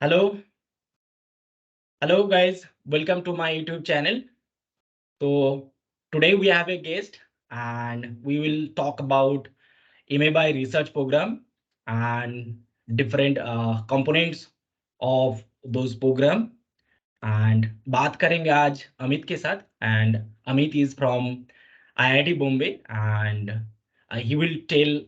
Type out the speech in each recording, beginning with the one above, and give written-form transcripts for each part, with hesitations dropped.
Hello, hello guys. Welcome to my YouTube channel. So today we have a guest and we will talk about MA by research program and different components of those program. And बात करेंगे आज अमित के साथ and Amit is from IIT Bombay and he will tell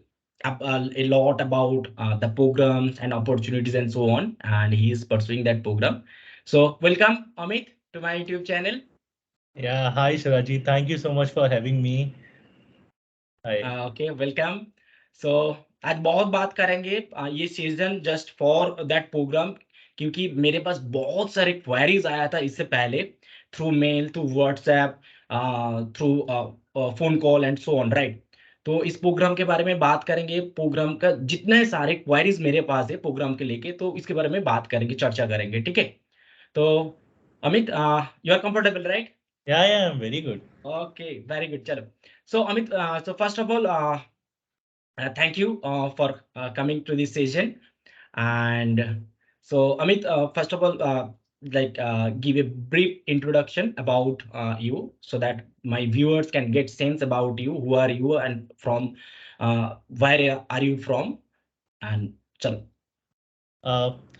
a lot about the programs and opportunities and so on, and he is pursuing that program. So welcome Amit to my YouTube channel. Yeah, hi Surajit. Thank you so much for having me. Hi. Okay welcome. So आज बहुत बात करेंगे ये season just for that program, क्योंकि मेरे पास बहुत सारे queries आया था इससे पहले through mail, through WhatsApp, through phone call and so on, right. तो इस प्रोग्राम के बारे में बात करेंगे, प्रोग्राम का जितने सारे क्वेरीज मेरे पास है प्रोग्राम के लेके, तो इसके बारे में बात करेंगे, चर्चा करेंगे, ठीक है. तो Amit, you are comfortable, right? Yeah, I'm very good. Okay, very good. Chalo. So Amit, so first of all, thank you for coming to this session. And so Amit, first of all, give a brief introduction about you so that my viewers can get sense about you. Who are you and from where are you from? And chalo.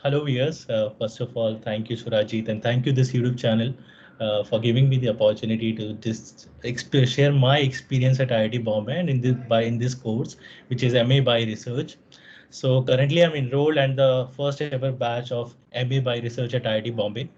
Hello viewers. First of all, thank you Surajit and thank you this YouTube channel for giving me the opportunity to just share my experience at IIT Bombay and in this course, which is MA by Research. So currently I'm enrolled and the first ever batch of MA by Research at IIT Bombay.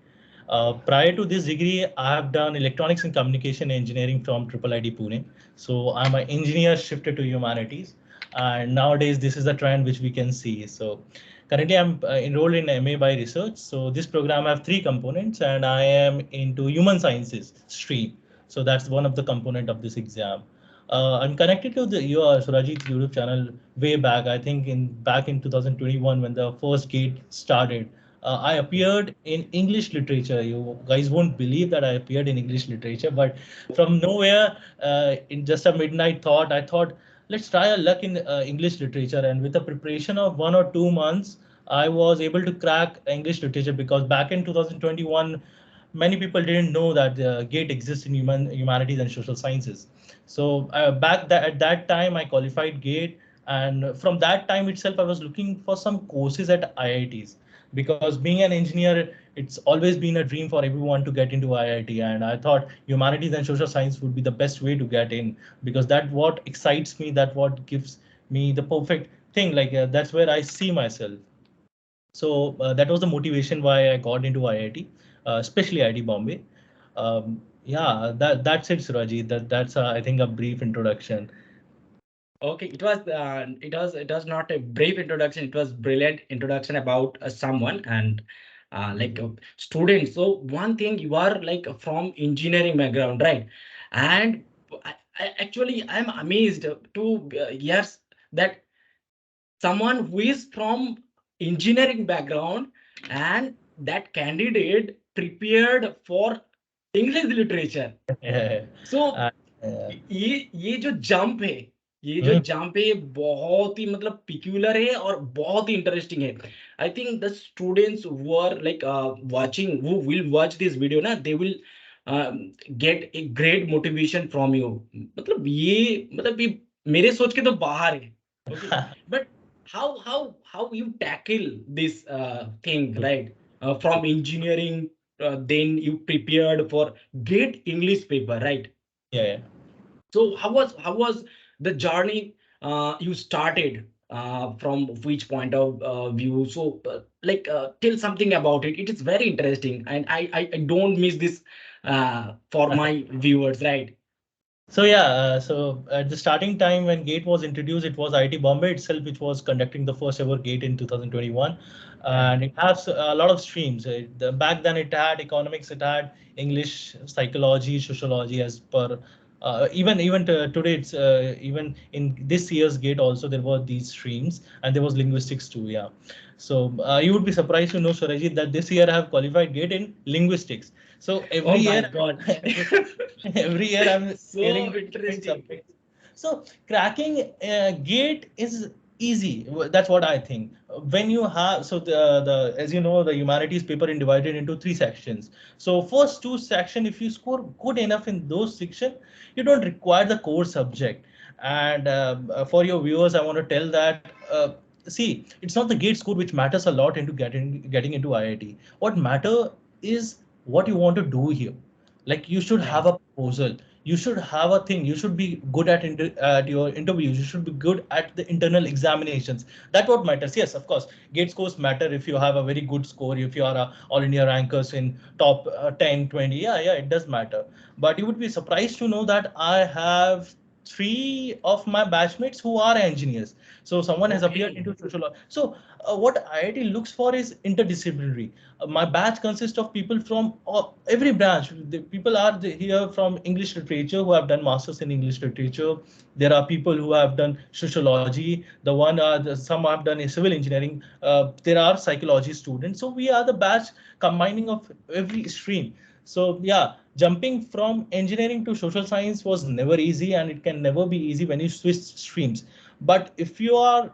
Prior to this degree, I have done electronics and communication engineering from IIT Pune. So I'm an engineer shifted to humanities. And nowadays, this is the trend which we can see. So currently, I'm enrolled in MA by research. So this program have three components, and I am into human sciences stream. So that's one of the component of this exam. I'm connected to the your Surajit's YouTube channel way back. I think back in 2021 when the first gate started. I appeared in English literature. You guys won't believe that I appeared in English literature, but from nowhere, in just a midnight thought, I thought, let's try our luck in English literature. And with the preparation of 1 or 2 months, I was able to crack English literature because back in 2021, many people didn't know that GATE exists in humanities and social sciences. So at that time, I qualified GATE. And from that time itself, I was looking for some courses at IITs because being an engineer, it's always been a dream for everyone to get into IIT. And I thought humanities and social science would be the best way to get in because that what excites me, that what gives me the perfect thing. Like that's where I see myself. So that was the motivation why I got into IIT, especially IIT Bombay. Yeah, that's it, Surajit. That's I think a brief introduction. Okay, it was not a brief introduction. It was brilliant introduction about someone and student. So one thing, you are like from engineering background, right? And actually I'm amazed to yes that someone who is from engineering background and that candidate prepared for English literature. Yeah. So Uh, uh, ये जो jump है, ये जो hmm, jump है बहुत ही मतलब peculiar है और बहुत ही इंटरेस्टिंग है. I think the students who are like watching, who will watch this video ना, they will get a great motivation from you. मतलब ये मेरे सोच के तो बाहर है. Okay, but how you tackle this thing, right? From engineering, then you prepared for great English paper, right? yeah. So how was the journey you started, from which point of view? So tell something about it. It is very interesting, and I don't miss this for Yeah. my viewers, right? So yeah, so at the starting time when GATE was introduced, it was IIT Bombay itself which was conducting the first ever GATE in 2021, Yeah. and it has a lot of streams. Back then it had economics, it had English, psychology, sociology as per. Even today, it's even in this year's GATE also there were these streams, and there was linguistics too. Yeah, so you would be surprised to know, Surajit, that this year I have qualified GATE in linguistics. So every Oh my year, God. every year I'm So hearing doing interesting. something. So cracking gate is easy. That's what I think. When you have, so the as you know, the humanities paper is divided into three sections. So first two section, if you score good enough in those section, you don't require the core subject. And for your viewers, I want to tell that see, it's not the gate score which matters a lot into getting into IIT. What matter is what you want to do here. Like you should have Right. a proposal, you should have a thing, you should be good at your interviews, you should be good at the internal examinations. That what matters. Yes, of course, gate scores matter. If you have a very good score, if you are a all India rankers in top 10 20, yeah, it does matter. But you would be surprised to know that I have three of my batchmates who are engineers. So someone has appeared Okay. into social. So what IIT looks for is interdisciplinary. My batch consists of people from every branch. The people are here from English literature who have done masters in English literature. There are people who have done sociology. Some have done civil engineering. There are psychology students. So we are the batch combining of every stream. So yeah, jumping from engineering to social science was never easy, and it can never be easy when you switch streams. But if you are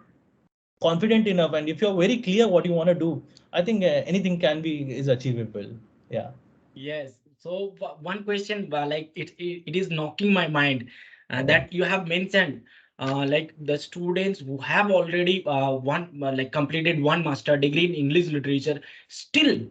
confident enough and if you're very clear what you want to do, I think anything can be is achievable. Yeah. Yes. So one question, like it is knocking my mind that you have mentioned, like the students who have already one like completed one master degree in English literature, still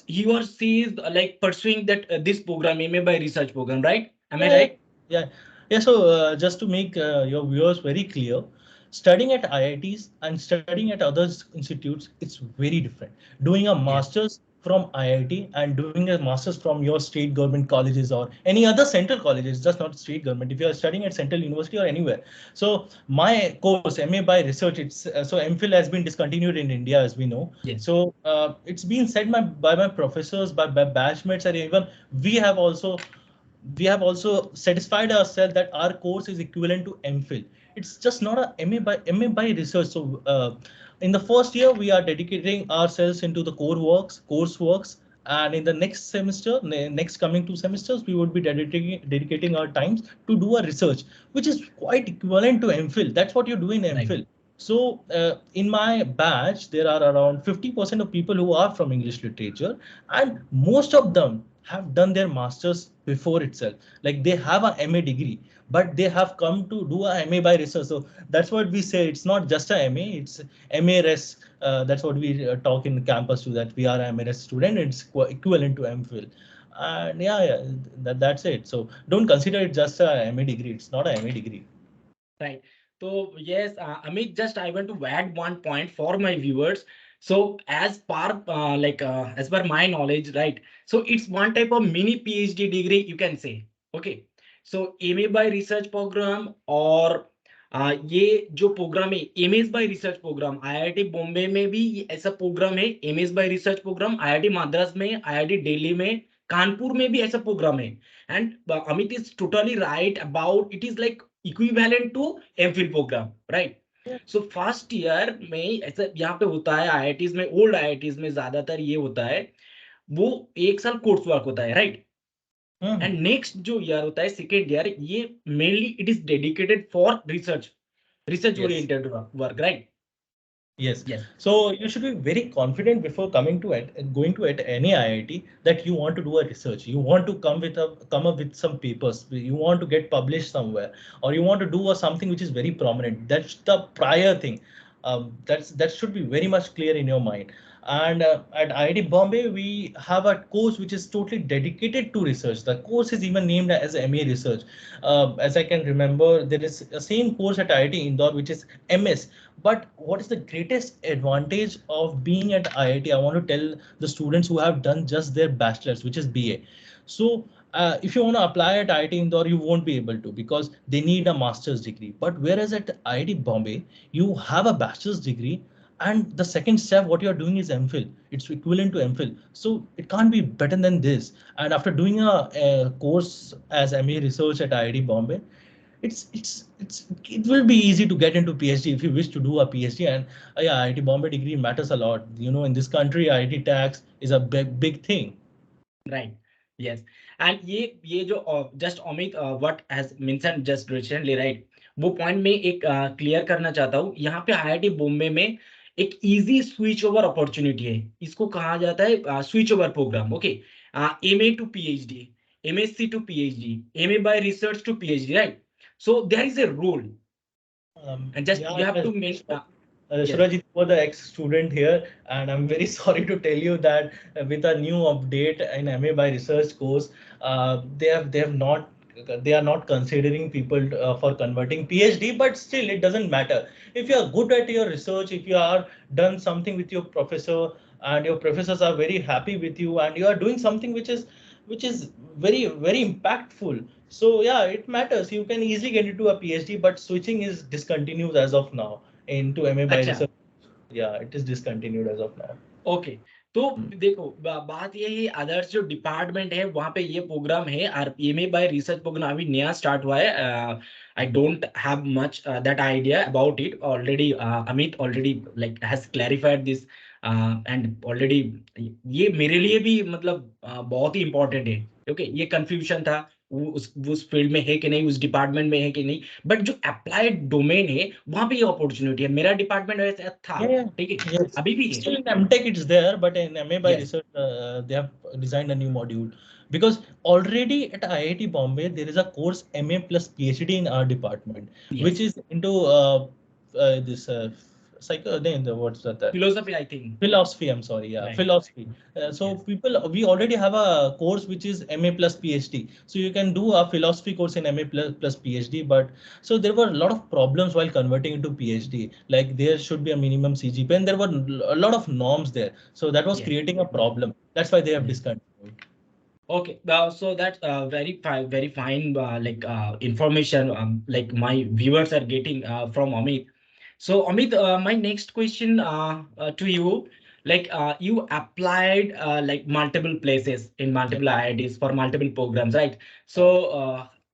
he or she is like pursuing that this program, MA by research program, right? Am I Yeah, yeah, right? yeah. Yeah, so just to make your viewers very clear, studying at IITs and studying at other institutes, it's very different. Doing a Yes. master's from IIT and doing a master's from your state government colleges or any other central colleges, just not state government. If you are studying at Central University or anywhere. So my course, MA by research, it's so MPhil has been discontinued in India, as we know. Yes. So it's been said by my professors, by batchmates, and even we have also we have also satisfied ourselves that our course is equivalent to MPhil. It's just not a MA by research. So in the first year, we are dedicating ourselves into the courseworks, and in the next semester, next coming 2 semesters, we would be dedicating our times to do a research, which is quite equivalent to MPhil. That's what you do in Right. MPhil. So in my batch, there are around 50% of people who are from English literature, and most of them have done their masters before itself. Like they have a MA degree, but they have come to do a MA by research. So that's what we say. It's not just a MA, it's MA res. That's what we talk in campus to, that we are a MA res student. It's equivalent to MPhil. And yeah, that's it. So don't consider it just a MA degree. It's not a MA degree. Right. So yes, Amit, just I want to add one point for my viewers. So as per my knowledge, right? So it's one type of mini PhD degree, you can say. Okay. So MA by research program और ये जो program है MS by research program IIT Bombay में भी ऐसा program है MS by research program IIT Madras में IIT Delhi में कानपुर में भी ऐसा प्रोग्राम है and Amit is totally right about it is like equivalent to MPhil program, right? Yeah. So first year में ऐसा यहाँ पे होता है आईआईटीज में ओल्ड आईआईटीज में ज्यादातर ये होता है वो एक साल कोर्स वर्क होता है राइट Mhm. एंड नेक्स्ट जो ईयर होता है सेकेंड ईयर ये mainly it is dedicated for research Yes. Oriented work right Yes. Yes So you should be very confident before coming to it and going to it any IIT that you want to do a research. You want to come up with some papers. You want to get published somewhere, or you want to do something which is very prominent. That's the prior thing. That should be very much clear in your mind. And at IIT Bombay, we have a course which is totally dedicated to research. The course is even named as MA Research. As I can remember, there is a same course at IIT Indore which is MS. But what is the greatest advantage of being at IIT? I want to tell the students who have done just their bachelor's, which is BA. So if you want to apply at IIT Indore, you won't be able to because they need a master's degree. But whereas at IIT Bombay, you have a bachelor's degree, and the second step, what you're doing is MPhil. It's equivalent to MPhil. So it can't be better than this. And after doing a course as MA research at IIT Bombay, it will be easy to get into PhD if you wish to do a PhD. And yeah, IIT Bombay degree matters a lot. You know, in this country, IIT tax is a big thing. right yes and ये जो just Amit what has mention just recently right, वो point में एक clear करना चाहता हूँ। यहाँ पे आईआईटी बॉम्बे में एक इजी स्विच ओवर अपॉर्चुनिटी है, इसको कहा जाता है switch over program. Okay, MA to PhD, MSc to PhD, MA by research to PhD, right? So there is a rule and just Yeah, you have yes. to mention yes. Surajit was the ex-student here, and I'm very sorry to tell you that with a new update in MA by research course, they have not they are not considering people for converting PhD, but still it doesn't matter. If you are good at your research, if you are done something with your professor and your professors are very happy with you and you are doing something which is very impactful, so yeah, it matters. You can easily get into a PhD, but switching is discontinued as of now into MA by अच्छा, research. Yeah, it is discontinued as of now. Okay. तो Hmm. देखो बात ये है, others जो department है वहां पे ये प्रोग्राम है, आरपीएमए बाय रिसर्च प्रोग्राम अभी नया स्टार्ट हुआ है। I don't have much that idea about it already. Amit already like has clarified this and already ये मेरे लिए भी मतलब बहुत ही इंपॉर्टेंट है, ओके। ये कंफ्यूजन था वो उस फील्ड में है कि नहीं, उस डिपार्टमेंट में है कि नहीं, बट जो अप्लाइड डोमेन है वहां पे ये अपॉर्चुनिटी है। मेरा डिपार्टमेंट वैसे था, Yeah, yeah. ठीक है, Yes. अभी भी है। Still in MTech it's there, but in MA by Yes, research they have designed a new module because already at IIT Bombay there is a course MA plus PhD in our department, which yes. is into this psycho. What's that? Philosophy, I think. Philosophy, I'm sorry, yeah, Right. philosophy. So Yes. people, we already have a course which is MA plus PhD. So you can do a philosophy course in MA plus PhD. But so there were a lot of problems while converting into PhD. Like there should be a minimum CGPA, and there were a lot of norms there. So that was Yes. creating a problem. That's why they have Yes. discontinued. Okay. So that's very fine, like information, like my viewers are getting from Amit. So Amit, my next question to you, like you applied like multiple places in Yeah. multiple IITs for multiple programs, right? Yeah. So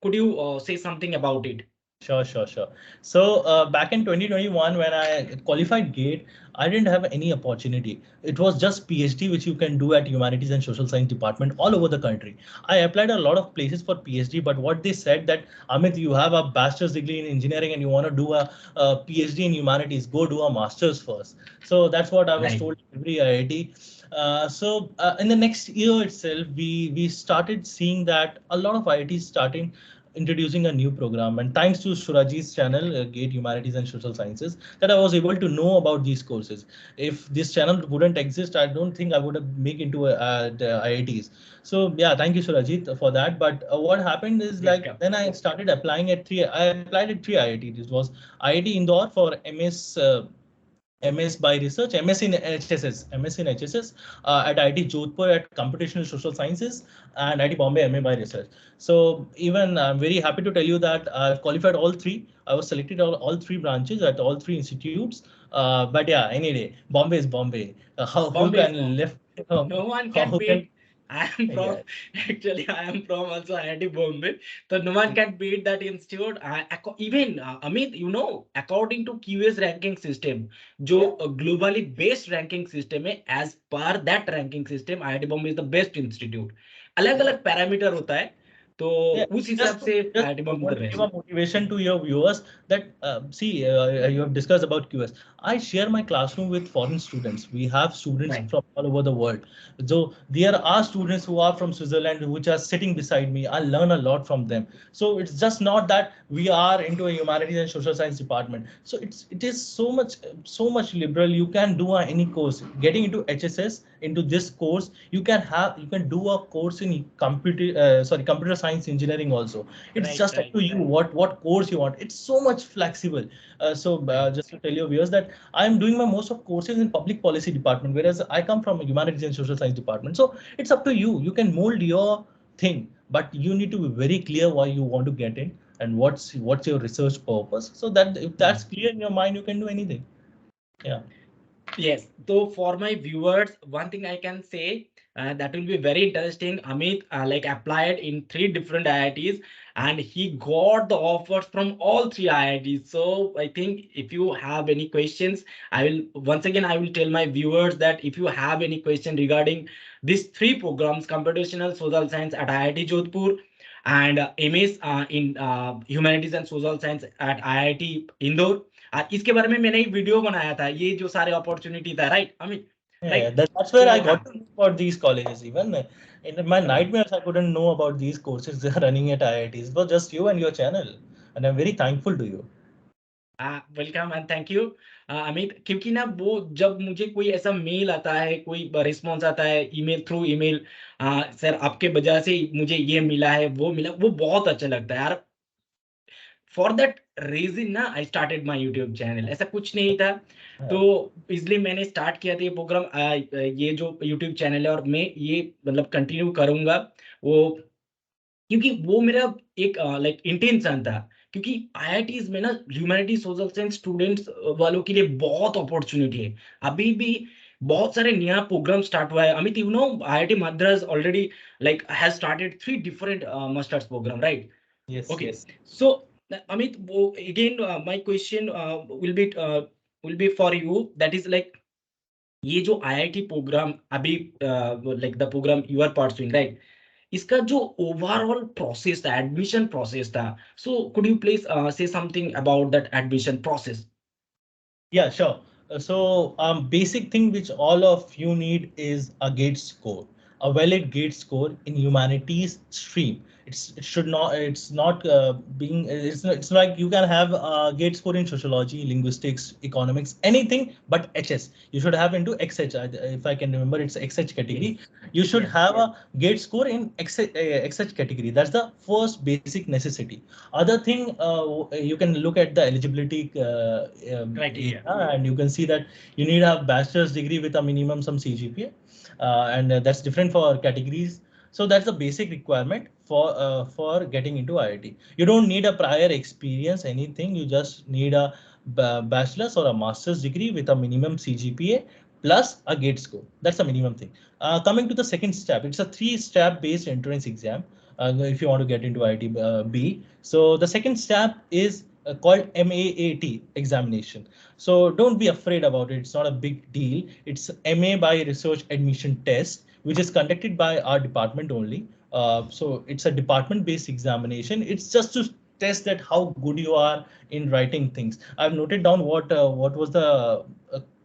could you say something about it? Sure, sure, sure. So back in 2021, when I qualified GATE, I didn't have any opportunity. It was just PhD, which you can do at Humanities and Social Science department all over the country. I applied a lot of places for PhD, but what they said that Amit, you have a bachelor's degree in engineering and you want to do a PhD in humanities, go do a master's first. So that's what I was Right. told every IIT. In the next year itself, we started seeing that a lot of IITs starting introducing a new program, and thanks to Surajit's channel, Gate Humanities and Social Sciences, that I was able to know about these courses. If this channel wouldn't exist, I don't think I would have make into the IITs. So yeah, thank you Surajit for that. But what happened is like Welcome. then I started applying at three. I applied at three IITs. This was IIT Indore for MS. MS by research, MS in HSS, MS in HSS at IIT Jodhpur at Computational Social Sciences, and IIT Bombay MA by research. So even I'm very happy to tell you that I've qualified all three. I was selected all three branches at all three institutes. But yeah, any day, Bombay is Bombay. Who Bombay is can Bombay. lift? No one can Who can? beat. I am from, Yeah. actually I am from also IIT Bombay. So no one can beat that institute. Even Amit, you know, according to QS ranking system, जो Yeah. globally based ranking system है, as per that ranking system, IIT Bombay is the best institute. अलग Yeah. अलग parameter होता है, तो Yeah, उस हिसाब just से just IIT I Bombay want the to give best. a motivation to your viewers that see you have discussed about QS. I share my classroom with foreign students. We have students Right. from all over the world. So there are students who are from Switzerland which are sitting beside me. I learn a lot from them. So it's just not that we are into a humanities and social science department. So it is so much liberal. You can do any course. Getting into HSS into this course, you can do a course in computer science engineering also. It's Right. just up Right. to you what course you want. It's so much flexible. Right. Just to tell your viewers that I am doing my most of courses in public policy department, whereas I come from a humanities and social science department. So it's up to you. You can mold your thing, but you need to be very clear why you want to get in and what's your research purpose. So that if Hmm. that's clear in your mind, you can do anything. Yeah. Yes. So for my viewers, one thing I can say that will be very interesting. Amit like applied in three different IITs and he got the offers from all three IITs. So I think if you have any questions, I will once again I will tell my viewers that if you have any question regarding these three programs, computational social science at IIT Jodhpur and MS in humanities and social science at IIT Indore, इसके बारे में मैंने एक video बनाया था, ये जो सारे अपॉर्चुनिटी था, right Amit? Yeah, right that's where तो I हाँ, got to know about these colleges. Even in my nightmares, I couldn't know about these courses they are running at IITs. It was just you and your channel, and I'm very thankful to you. Welcome and thank you Amit, क्योंकि ना वो जब मुझे कोई ऐसा mail आता है, कोई रिस्पॉन्स आता है ईमेल थ्रू ईमेल, सर आपके वजह से मुझे ये मिला है, वो मिला, वो बहुत अच्छा लगता है यार। फॉर दैट रीजन ना I started my YouTube channel, ऐसा कुछ नहीं था, तो Yeah. इसलिए मैंने स्टार्ट किया था ये प्रोग्राम, ये जो यूट्यूब चैनल है, और मैं ये मतलब कंटिन्यू करूंगा वो, क्योंकि वो मेरा एक लाइक इंटेंशन था, क्योंकि आईआईटीज में ना ह्यूमैनिटी सोशल साइंस स्टूडेंट्स वालों के लिए बहुत अपॉर्चुनिटी है। अभी भी बहुत सारे नया प्रोग्राम स्टार्ट हुआ है Amit, you know IIT Madras already like has started three different masters program, right? Yes, Okay, yes. so Amit, again, my question will be for you. That is like, ये जो आईआईटी प्रोग्राम अभी like the program you are pursuing, right? इसका जो overall process था, admission process था, so could you please say something about that admission process? Yeah, sure. Basic thing which all of you need is a gate score, a valid gate score in humanities stream. It should not, it's not being, it's like you can have a gate score in sociology, linguistics, economics, anything but HS. You should have into XH. If I can remember, it's XH category. Yes. You should Yes. have a gate score in XH category. That's the first basic necessity. Other thing, you can look at the eligibility Criteria. area, and you can see that you need a bachelor's degree with a minimum some CGPA, and that's different for categories. So that's the basic requirement for getting into IIT. You don't need a prior experience, anything. You just need a bachelor's or a master's degree with a minimum CGPA plus a gate score. That's the minimum thing. Coming to the second step, it's a three-step based entrance exam. If you want to get into IIT B. So the second step is called MAAT examination. So don't be afraid about it. It's not a big deal. It's MA by Research Admission Test, which is conducted by our department only. So it's a department-based examination. It's just to test that how good you are in writing things. I've noted down what was the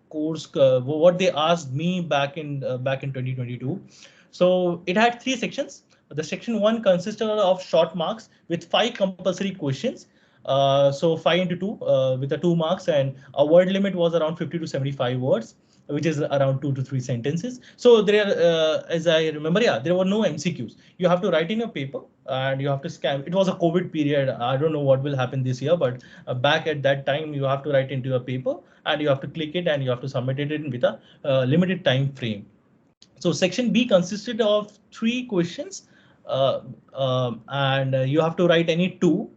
course, what they asked me back in 2022. So it had three sections. The section one consisted of short marks with five compulsory questions. So 5 into 2 with the 2 marks, and a word limit was around 50 to 75 words, which is around 2 to 3 sentences. So there, as I remember, yeah, there were no MCQs. You have to write in a paper and you have to scan. It was a COVID period. I don't know what will happen this year, but back at that time, you have to write into a paper and you have to click it and you have to submit it in with a limited time frame. So section B consisted of three questions, and you have to write any two,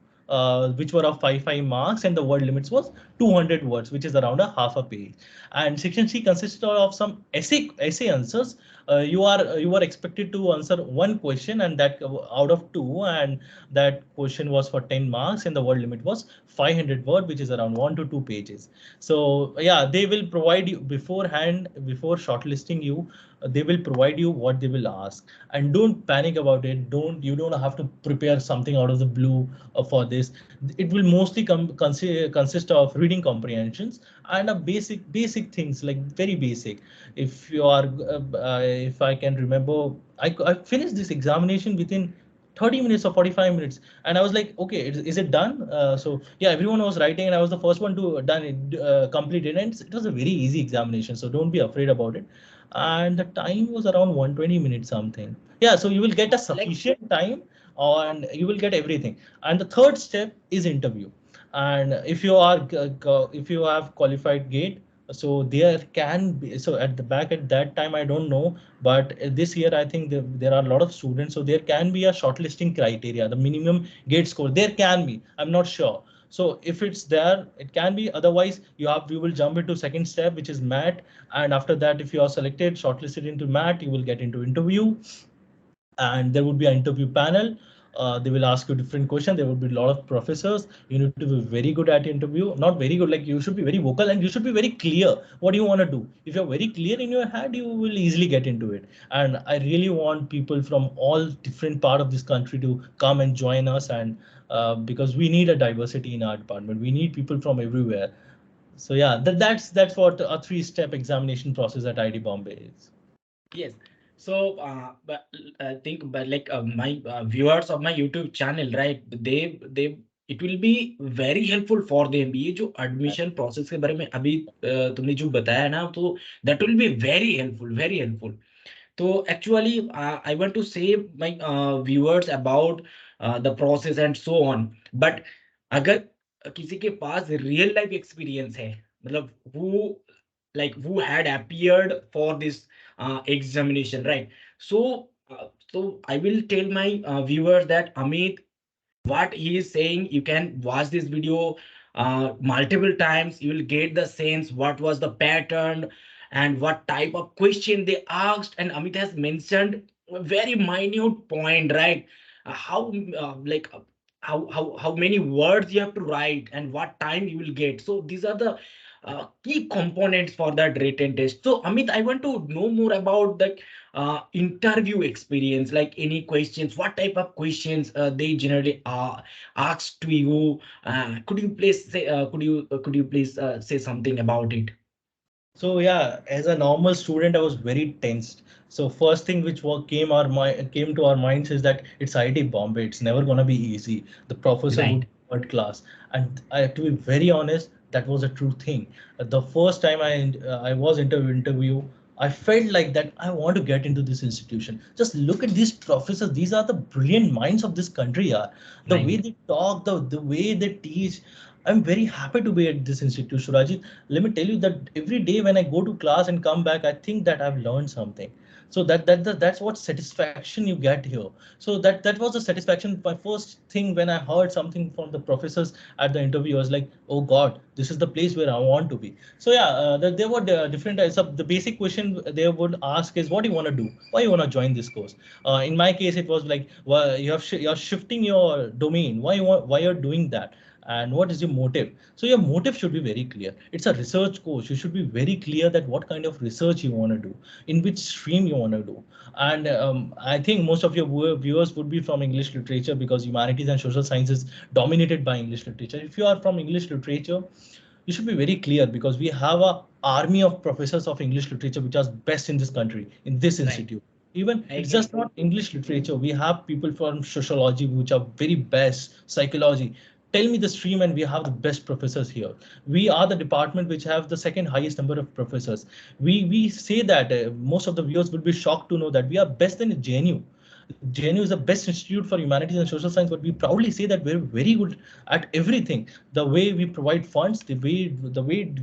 which were of five marks, and the word limits was 200 words, which is around a half a page. And section C consisted of some essay answers. You are expected to answer one question, and that out of two, and that question was for 10 marks, and the word limit was 500 word, which is around 1 to 2 pages. So yeah, they will provide you beforehand, before shortlisting you, they will provide you what they will ask, and don't panic about it. You don't have to prepare something out of the blue for this. It will mostly consist of reading comprehensions and a basic things, like very basic. If you are if I can remember, I finished this examination within 30 minutes or 45 minutes, and I was like, okay, is it done? So yeah, everyone was writing and I was the first one to done it, complete it, and it was a very easy examination, so don't be afraid about it. And the time was around 120 minutes something. Yeah, so you will get a Like, sufficient time and you will get everything. And the third step is interview. And if you have qualified gate, so there can be, so at the back at that time I don't know, but this year I think there are a lot of students, so there can be a shortlisting criteria, the minimum gate score there can be, I'm not sure. So if it's there, it can be. Otherwise, you will jump into second step, which is mat. And after that, if you are selected, shortlisted into mat, you will get into interview, and there would be an interview panel. They will ask you different questions. There would be a lot of professors. You need to be very good at interview. Not very good, like you should be very vocal and you should be very clear what you want to do. If you're very clear in your head, you will easily get into it. And I really want people from all different part of this country to come and join us. And because we need a diversity in our department, we need people from everywhere. So yeah, that's what a three-step examination process at IIT Bombay is. Yes. So, but I think, but like my viewers of my YouTube channel, right? It will be very helpful for them. ये जो admission process के बारे में अभी तुमने जो बताया ना, तो that will be very helpful, very helpful. So actually, I want to save my viewers about the process and so on. But अगर किसी के पास real life experience है, मतलब who had appeared for this examination, right? So I will tell my viewers that Amit, what he is saying, you can watch this video multiple times. You will get the sense what was the pattern and what type of question they asked. And Amit has mentioned a very minute point, right? How like how many words you have to write and what time you will get. So these are the key components for that written test. So Amit, I want to know more about the interview experience, like any questions, what type of questions they generally ask to you. Could you please say could you please say something about it? So yeah, as a normal student, I was very tensed. So first thing which came to our minds is that it's IIT Bombay. It's never gonna be easy. The professor would Right. be third class, and I have to be very honest, that was a true thing. The first time I was interview, I felt like that I want to get into this institution. Just look at these professors. These are the brilliant minds of this country. Yeah, the Right. way they talk, the way they teach. I'm very happy to be at this institution, Surajit. Let me tell you that every day when I go to class and come back, I think that I've learned something. So that's what satisfaction you get here. So that was the satisfaction. My first thing when I heard something from the professors at the interview, I was like, oh God, this is the place where I want to be. So yeah, there were different types of the basic question they would ask is what do you want to do? Why you want to join this course? In my case, it was like, well, you're shifting your domain. Why you're doing that? And what is your motive? So your motive should be very clear. It's a research course. You should be very clear that what kind of research you want to do, in which stream you want to do. And I think most of your viewers would be from English literature because humanities and social sciences dominated by English literature. If you are from English literature, you should be very clear because we have a army of professors of English literature which are best in this country, in this Right. institute. Even I it's agree. just not English literature. We have people from sociology which are very best, psychology. Tell me the stream and we have the best professors here. We are the department which have the second highest number of professors. We say that most of the viewers will be shocked to know that we are best than JNU. JNU is the best institute for humanities and social science, but we proudly say that we're very good at everything. The way we provide funds, the way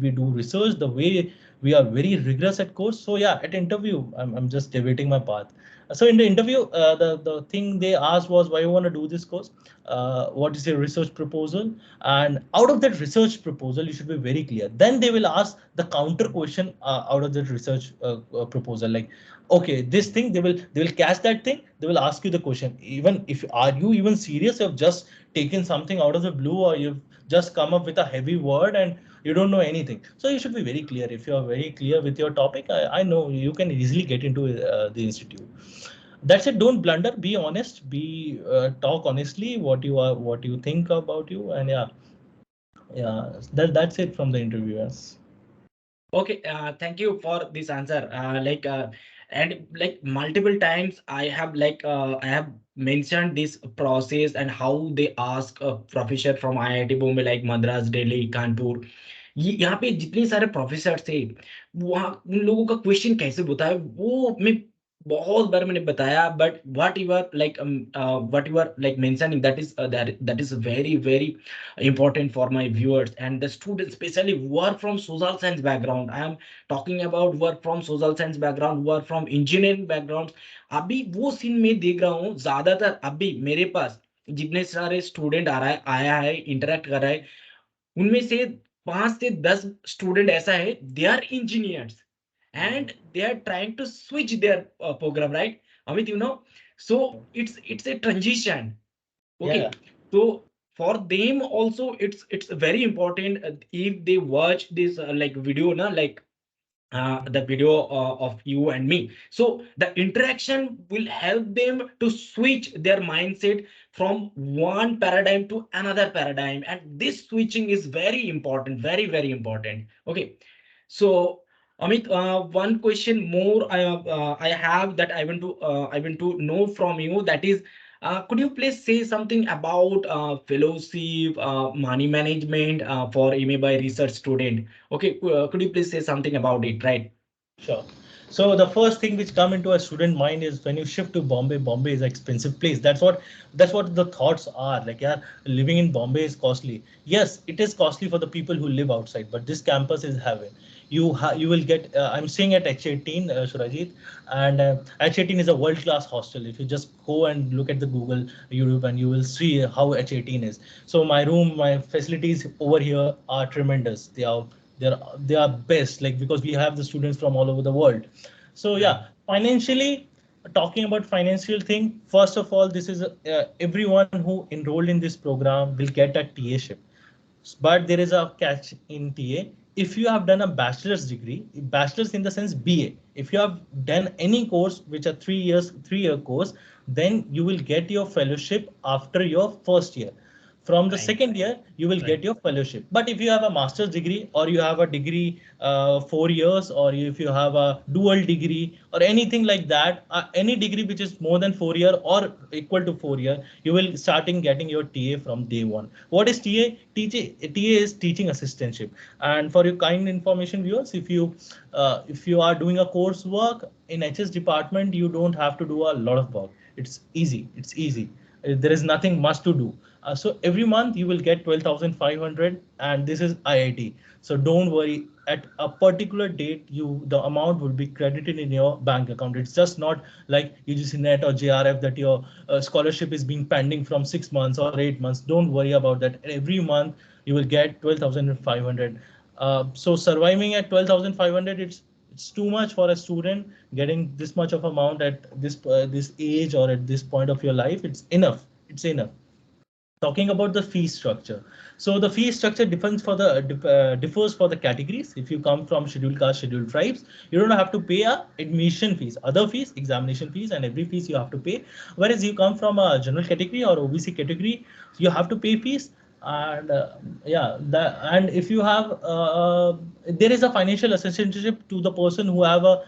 we do research, the way we are very rigorous at course. So yeah, at interview, I'm just debating my path. So in the interview, the thing they asked was why you want to do this course, what is your research proposal, and out of that research proposal, you should be very clear. Then they will ask the counter question out of that research proposal, like okay, this thing they will catch that thing, they will ask you the question, even if are you even serious, you've just taken something out of the blue, or you've just come up with a heavy word and you don't know anything. So you should be very clear. If you are very clear with your topic, I know you can easily get into the institute. That's it. Don't blunder, be honest, be talk honestly what you think about you. And yeah, that's it from the interviewers. Okay, thank you for this answer. And like multiple times, I have mentioned this process and how they ask a professor from IIT Bombay, like Madras, Delhi, Kanpur. यहाँ पे जितने सारे professor थे, वहाँ उन लोगों का question कैसे होता है वो मैं बहुत बार मैंने बताया. But what you are like mentioning, that is very very important for my viewers and the students, especially who are from social science background. I am talking about who are from social science background, who are from engineering background. अभी वो scene में देख रहा हूँ ज्यादातर. अभी मेरे पास जितने सारे स्टूडेंट आया है इंटरेक्ट कर रहा है, उनमें से 5 से 10 स्टूडेंट ऐसा है they are engineers and they are trying to switch their program, right, Amit, so it's a transition. Okay, Yeah. so for them also it's very important, if they watch this like video na, like the video of you and me, so the interaction will help them to switch their mindset from one paradigm to another paradigm, and this switching is very important, very important. Okay, so Amit, one question more I have that I want to know from you, that is, could you please say something about fellowship, money management for MA by research student? Okay, could you please say something about it, right? Sure. So the first thing which come into a student mind is when you shift to Bombay, Bombay is an expensive place. That's what the thoughts are. Like, yeah, living in Bombay is costly. Yes, it is costly for the people who live outside, but this campus is heaven. You will get. I'm staying at H18, Surajit, and H18 is a world class hostel. If you just go and look at the Google, YouTube, and you will see how H18 is. So my room, my facilities over here are tremendous. They are best, like, because we have the students from all over the world. So Right. yeah, financially, talking about financial thing, first of all, this is everyone who enrolled in this program will get a TA ship. But there is a catch in TA. If you have done a bachelor's degree, bachelor's in the sense BA, if you have done any course which are 3 years, 3-year course, then you will get your fellowship after your first year. From the Right. second year, you will Right. get your fellowship. But if you have a master's degree, or you have a degree 4 years, or if you have a dual degree or anything like that, any degree which is more than 4 year or equal to 4 year, you will starting getting your TA from day one. What is TA? TA is teaching assistantship. And for your kind information viewers, if you are doing a coursework in HS department, you don't have to do a lot of work. It's easy. It's easy. There is nothing much to do. So every month you will get 12,500, and this is IIT. So don't worry. At a particular date, the amount will be credited in your bank account. It's just not like UGC Net or JRF that your scholarship is being pending from 6 months or 8 months. Don't worry about that. Every month you will get 12,500. So surviving at 12,500, it's too much for a student. Getting this much of amount at this age or at this point of your life, it's enough. It's enough. Talking about the fee structure, so the fee structure differs for the categories. If you come from scheduled caste, scheduled tribes, you don't have to pay a admission fees, other fees, examination fees, and every fees you have to pay. Whereas you come from a general category or OBC category, you have to pay fees. And yeah, and if you have there is a financial assistance to the person who have a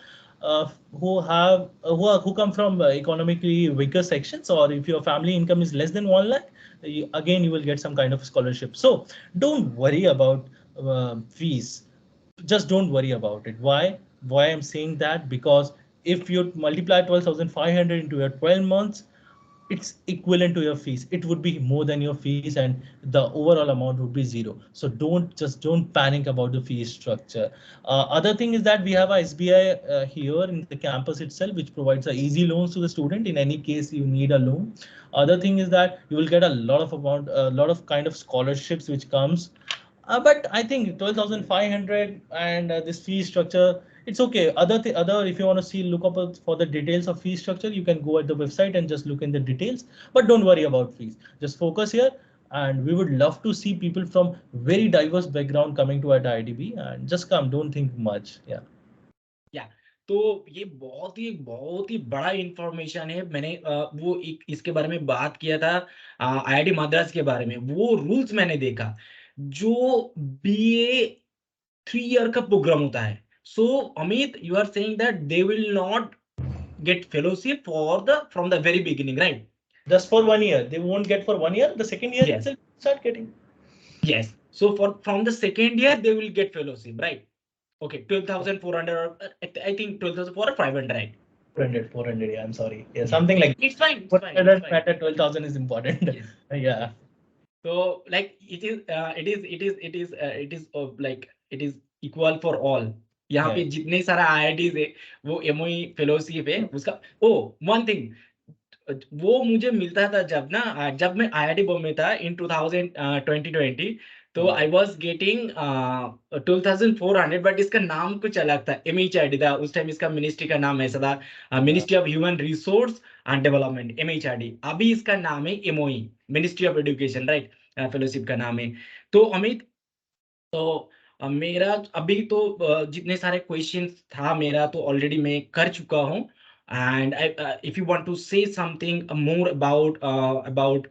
who come from economically weaker sections, or if your family income is less than 1 lakh, again you will get some kind of scholarship. So don't worry about fees. Just don't worry about it. Why I'm saying that? Because if you multiply 12,500 into your 12 months, it's equivalent to your fees. It would be more than your fees, and the overall amount would be zero. So don't panic about the fee structure. Other thing is that we have a SBI here in the campus itself, which provides a easy loans to the student in any case you need a loan. Other thing is that you will get a lot of kind of scholarships which comes. But I think 12,500 and this fee structure, it's okay. Other, if you want to see, look up for the details of fee structure, you can go at the website and just look in the details. But don't worry about fees. Just focus here. And we would love to see people from very diverse background coming to at IITB, and just come. Don't think much. Yeah. या तो ये बहुत ही बड़ा information है। मैंने वो इसके बारे में बात किया था आईआईटी मद्रास के बारे में, वो रूल्स मैंने देखा जो बीए 3 ईयर का प्रोग्राम होता है। So Amit, you are saying that they will not get fellowship for the from the very beginning, right? Just for 1 year. They won't get for 1 year. The second year Yes. itself start getting. Yes. So for from the second year they will get fellowship, right? Okay, 12,400, or I think 12,400 or 500, right? 400. Yeah, I'm sorry. Yeah, Yeah. something like It's fine. It's what fine. It's doesn't fine. matter. 12,000 is important. Yes. Yeah. So like it is like it is equal for all. यहाँ पे Yeah. जितने सारा IITs है वो MoE fellowship है उसका। ओ one thing, वो मुझे मिलता था जब ना जब मैं आईआईटी बॉम्बे था इन 2020, तो आई वाज गेटिंग 2400, बट इसका नाम कुछ अलग था, एमएचआरडी था उस टाइम, इसका मिनिस्ट्री का नाम ऐसा था, ministry of human resource and development, MHRD. अभी इसका नाम है MoE, ministry of education, right, fellowship का नाम है। तो अमित, तो मेरा अभी तो जितने सारे क्वेश्चंस था मेरा तो ऑलरेडी मैं कर चुका हूँ। And if you want to say something more about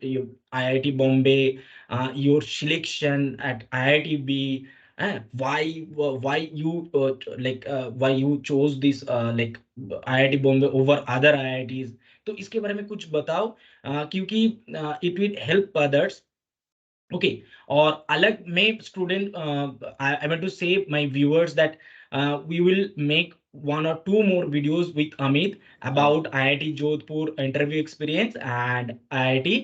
IIT Bombay, your selection at IIT B, why you why you chose this IIT Bombay over other IITs, तो इसके बारे में कुछ बताओ, क्योंकि it will help others। ओके, और अलग में student, I want to say my viewers that we will make 1 or 2 more videos with Amit about IIT Jodhpur interview experience and IIT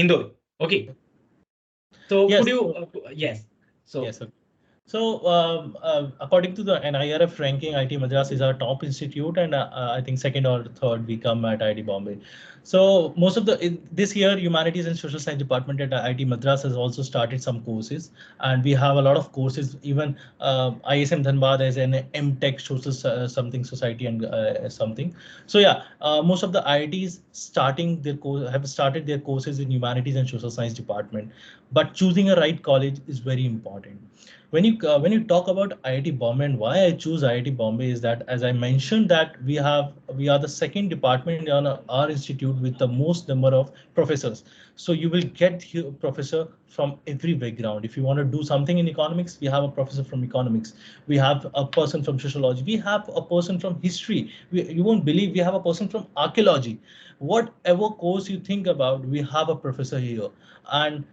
Indore. Okay, so could Yes. you yes, so Yes. So, according to the NIRF ranking, IIT Madras is our top institute, and I think second or third we come at IIT Bombay. So, most of this year, Humanities and Social Science Department at IIT Madras has also started some courses, and we have a lot of courses. Even ISM Dhanbad has an M.Tech Social something society and something. So yeah, most of the IITs have started their courses in Humanities and Social Science Department, but choosing a right college is very important. When you talk about IIT Bombay and why I choose IIT Bombay is that, as I mentioned, that we are the second department on our institute with the most number of professors. So you will get here professor from every background. If you want to do something in economics, we have a professor from economics. We have a person from sociology. We have a person from history. You won't believe, we have a person from archaeology. Whatever course you think about, we have a professor here. And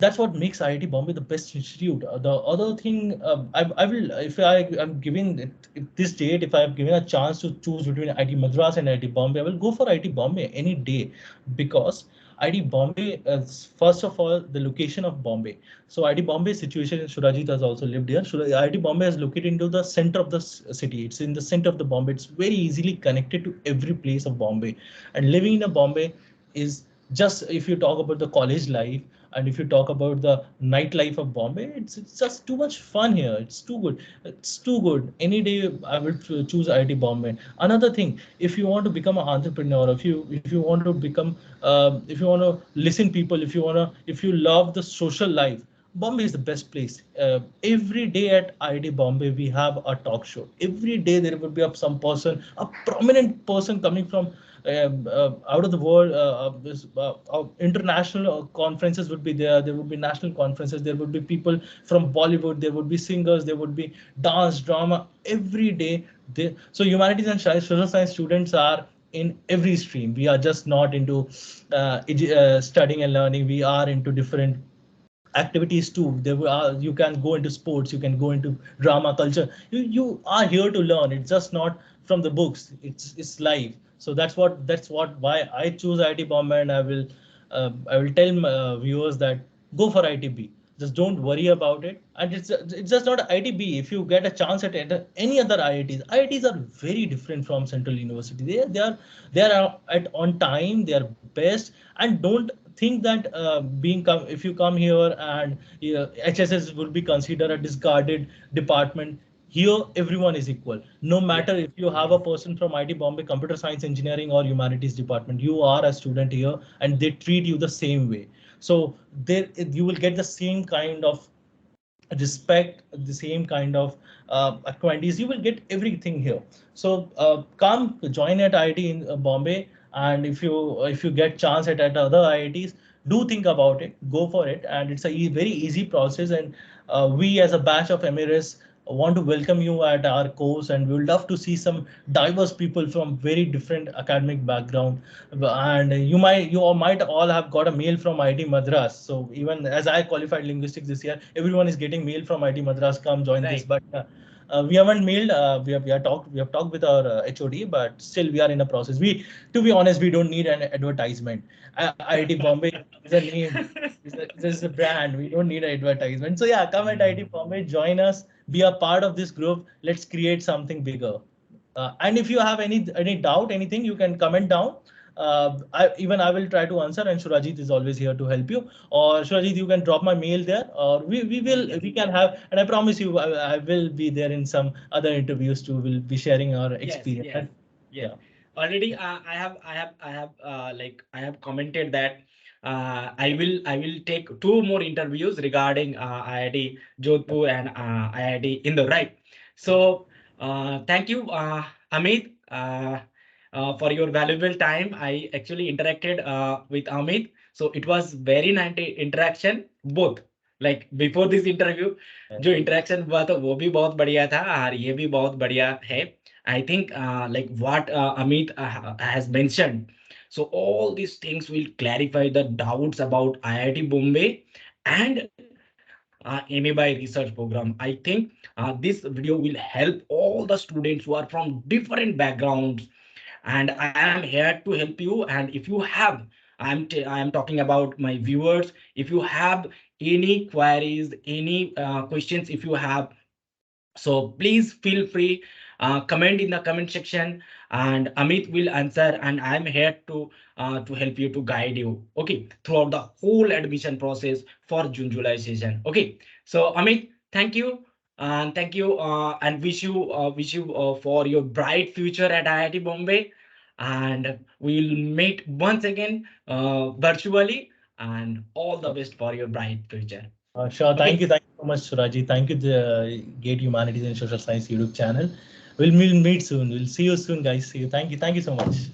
that's what makes IIT Bombay the best institute. The other thing, I will, if I'm given this date, if I'm given a chance to choose between IIT Madras and IIT Bombay, I will go for IIT Bombay any day, because IIT Bombay is, first of all, the location of Bombay. So IIT Bombay situation, Surajit has also lived here. IIT Bombay is located into the center of the city. It's in the center of the Bombay. It's very easily connected to every place of Bombay. And living in a Bombay is just, if you talk about the college life, and if you talk about the nightlife of Bombay, it's just too much fun here. It's too good. It's too good. Any day I would choose IIT Bombay. Another thing, if you want to become an entrepreneur, if you want to become, if you want to listen people, if you love the social life, Bombay is the best place. Every day at IIT Bombay, we have a talk show. Every day there will be some person, a prominent person coming from out of the world. International conferences would be there. There would be national conferences. There would be people from Bollywood. There would be singers. There would be dance, drama every day. So humanities and social science students are in every stream. We are just not into studying and learning. We are into different activities too. You can go into sports, you can go into drama, culture. You are here to learn. It's just not from the books. It's live. So that's what why I choose IIT Bombay, and I will tell my viewers that go for ITB. Just don't worry about it. And it's just not ITB. If you get a chance at any other IITs, IITs are very different from Central University. They are at on time. They are best, and don't think that if you come here and HSS will be considered a discarded department. Here, everyone is equal. No yeah, matter if you have a person from IIT Bombay, computer science engineering or humanities department, you are a student here, and they treat you the same way. So there, you will get the same kind of respect, the same kind of acquaintances. You will get everything here. So come join at IIT in Bombay, and if you get chance at other IITs, do think about it, go for it, and it's a very easy process. And we as a batch of MRS want to welcome you at our course, and we would love to see some diverse people from very different academic background. And you might all have got a mail from IIT Madras. So even as I qualified linguistics this year, everyone is getting mail from IIT Madras, come join this. right. But we haven't mailed. We have talked with our HOD, but still we are in a process. To be honest, we don't need an advertisement. IIT Bombay is a name. Is a brand. We don't need an advertisement. So yeah, come at IIT Bombay, join us, be a part of this group. Let's create something bigger. And if you have any doubt, anything, you can comment down. I will try to answer, and Surajit is always here to help you. Or Surajit, you can drop my mail there, or we can have, and I promise you, I will be there in some other interviews too. We'll be sharing our Yes, experience. yes, yes. Yeah. Already, I have commented that I will take two more interviews regarding IIT Jodhpur and IIT Indore, right? So, thank you, Amit, for your valuable time. I actually interacted with Amit, so it was very nice interaction both. Like before this interview, जो interaction हुआ था वो भी बहुत बढ़िया था और ये भी बहुत बढ़िया है. I think like what Amit has mentioned. So all these things will clarify the doubts about IIT Bombay and MA by research program. I think this video will help all the students who are from different backgrounds, and I am here to help you. And if you have, I am talking about my viewers. If you have any queries, any questions, if you have, so please feel free, comment in the comment section, and Amit will answer. And I'm here to help you, to guide you, okay, throughout the whole admission process for June July session. Okay, so Amit, thank you, and wish you for your bright future at IIT Bombay, and we'll meet once again virtually. And all the best for your bright future. Sure. Okay. Thank you so much, Suraji. Thank you, the Gate Humanities and Social Science YouTube channel. We'll meet soon. We'll see you soon, guys. See you. Thank you so much.